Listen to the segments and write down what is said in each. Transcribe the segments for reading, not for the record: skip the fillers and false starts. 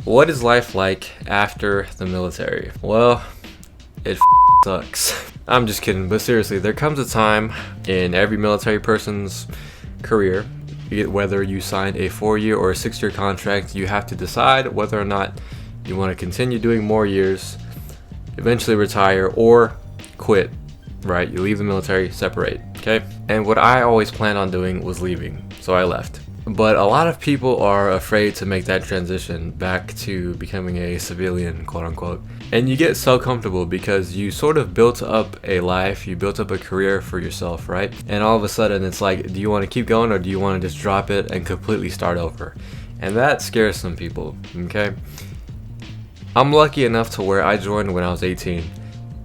What is life like after the military? Well, it sucks. I'm just kidding, but seriously, there comes a time in every military person's career, whether you signed a 4-year or a 6-year contract, you have to decide whether or not you want to continue doing more years, eventually retire, or quit, right? You leave the military, separate, okay? And what I always planned on doing was leaving, so I left. But a lot of people are afraid to make that transition back to becoming a civilian, quote unquote. And you get so comfortable because you sort of built up a life, you built up a career for yourself, right? And all of a sudden it's like, do you want to keep going or do you want to just drop it and completely start over? And that scares some people, okay? I'm lucky enough to where I joined when I was 18.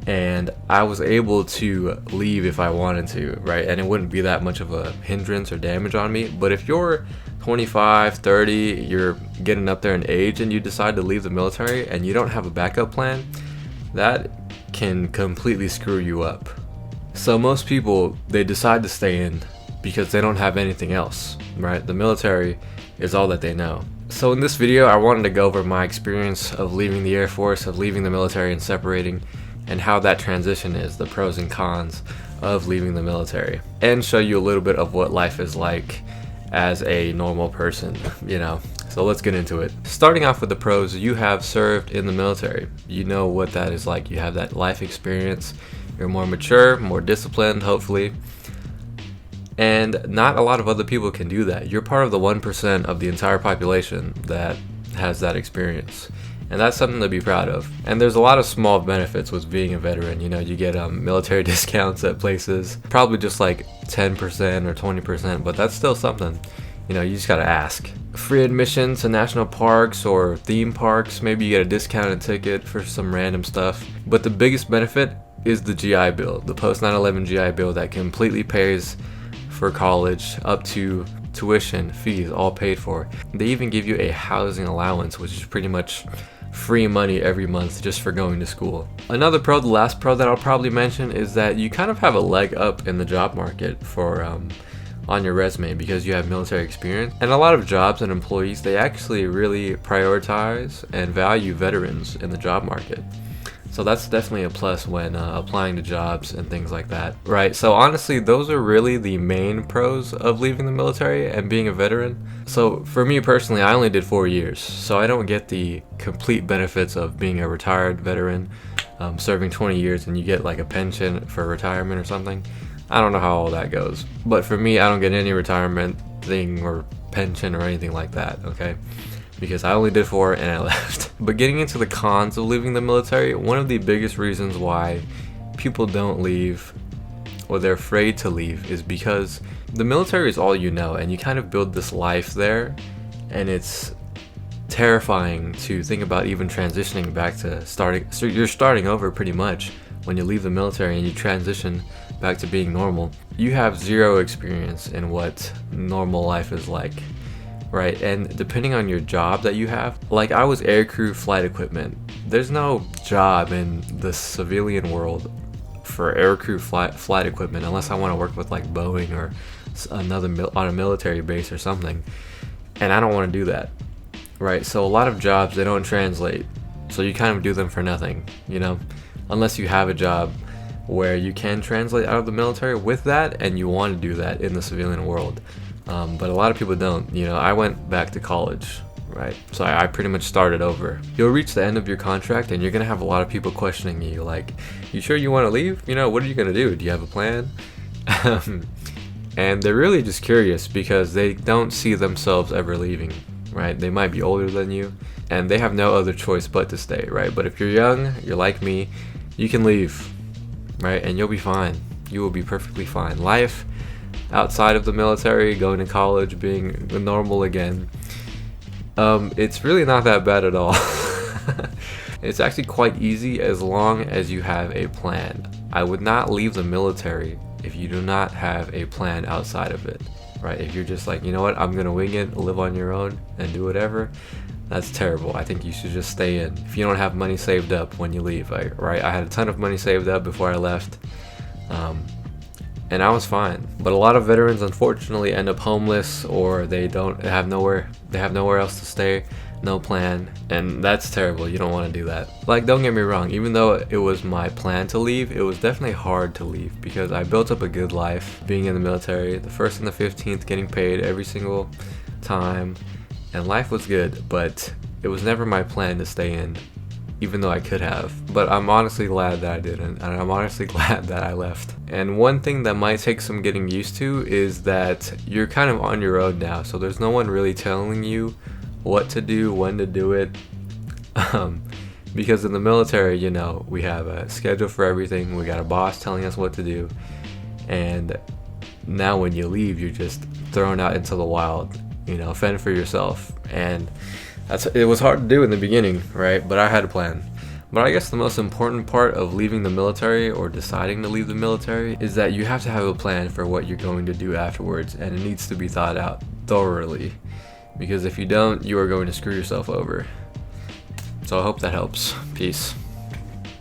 And I was able to leave if I wanted to, right? And it wouldn't be that much of a hindrance or damage on me. But if you're 25, 30, you're getting up there in age and you decide to leave the military and you don't have a backup plan, that can completely screw you up. So most people, they decide to stay in because they don't have anything else, right? The military is all that they know. So in this video, I wanted to go over my experience of leaving the Air Force, of leaving the military and separating, and how that transition is, the pros and cons of leaving the military, and show you a little bit of what life is like as a normal person, you know. So let's get into it. Starting off with the pros, you have served in the military. You know what that is like. You have that life experience. You're more mature, more disciplined, hopefully. And not a lot of other people can do that. You're part of the 1% of the entire population that has that experience. And that's something to be proud of. And there's a lot of small benefits with being a veteran. You know, you get military discounts at places, probably just like 10% or 20%, but that's still something. You know, you just gotta ask. Free admission to national parks or theme parks. Maybe you get a discounted ticket for some random stuff. But the biggest benefit is the GI Bill, the post 9/11 GI Bill that completely pays for college up to tuition, fees, all paid for. They even give you a housing allowance, which is pretty much free money every month just for going to school. Another pro, the last pro that I'll probably mention, is that you kind of have a leg up in the job market for on your resume because you have military experience. And a lot of jobs and employees, they actually really prioritize and value veterans in the job market. So that's definitely a plus when applying to jobs and things like that, right? So honestly, those are really the main pros of leaving the military and being a veteran. So for me personally, I only did 4 years, so I don't get the complete benefits of being a retired veteran, serving 20 years and you get like a pension for retirement or something. I don't know how all that goes, but for me, I don't get any retirement thing or pension or anything like that, okay? Because I only did 4 and I left. But getting into the cons of leaving the military, one of the biggest reasons why people don't leave or they're afraid to leave is because the military is all you know and you kind of build this life there, and it's terrifying to think about even transitioning back to starting. So you're starting over pretty much when you leave the military and you transition back to being normal. You have zero experience in what normal life is like. Right, and depending on your job that you have, like I was aircrew flight equipment. There's no job in the civilian world for aircrew flight equipment unless I want to work with like Boeing or another on a military base or something, and I don't want to do that. Right, so a lot of jobs, they don't translate, so you kind of do them for nothing, you know, unless you have a job where you can translate out of the military with that and you want to do that in the civilian world. But a lot of people don't. You know, I went back to college, right? So I pretty much started over. You'll reach the end of your contract and you're going to have a lot of people questioning you, like, you sure you want to leave? You know, what are you going to do? Do you have a plan? And they're really just curious because they don't see themselves ever leaving, right? They might be older than you and they have no other choice but to stay, right? But if you're young, you're like me, you can leave, right? And you'll be fine. You will be perfectly fine. Life outside of the military, going to college, being normal again, it's really not that bad at all. It's actually quite easy as long as you have a plan. I would not leave the military if you do not have a plan outside of it, right? If you're just like, you know what, I'm gonna wing it, live on your own and do whatever, that's terrible. I think you should just stay in. If you don't have money saved up when you leave, right? I had a ton of money saved up before I left. And I was fine. But a lot of veterans unfortunately end up homeless, or they have nowhere else to stay. no plan, and that's terrible. You don't want to do that. Like, don't get me wrong, even though it was my plan to leave, it was definitely hard to leave because I built up a good life being in the military, the 1st and the 15th, getting paid every single time, and life was good, but it was never my plan to stay in, even though I could have. But I'm honestly glad that I didn't, and I'm honestly glad that I left. And one thing that might take some getting used to is that you're kind of on your own now, so there's no one really telling you what to do, when to do it. Because in the military, you know, we have a schedule for everything, we got a boss telling us what to do, and now when you leave, you're just thrown out into the wild, you know, fend for yourself. And it was hard to do in the beginning, right? But I had a plan. But I guess the most important part of leaving the military or deciding to leave the military is that you have to have a plan for what you're going to do afterwards, and it needs to be thought out thoroughly. Because if you don't, you are going to screw yourself over. So I hope that helps. Peace.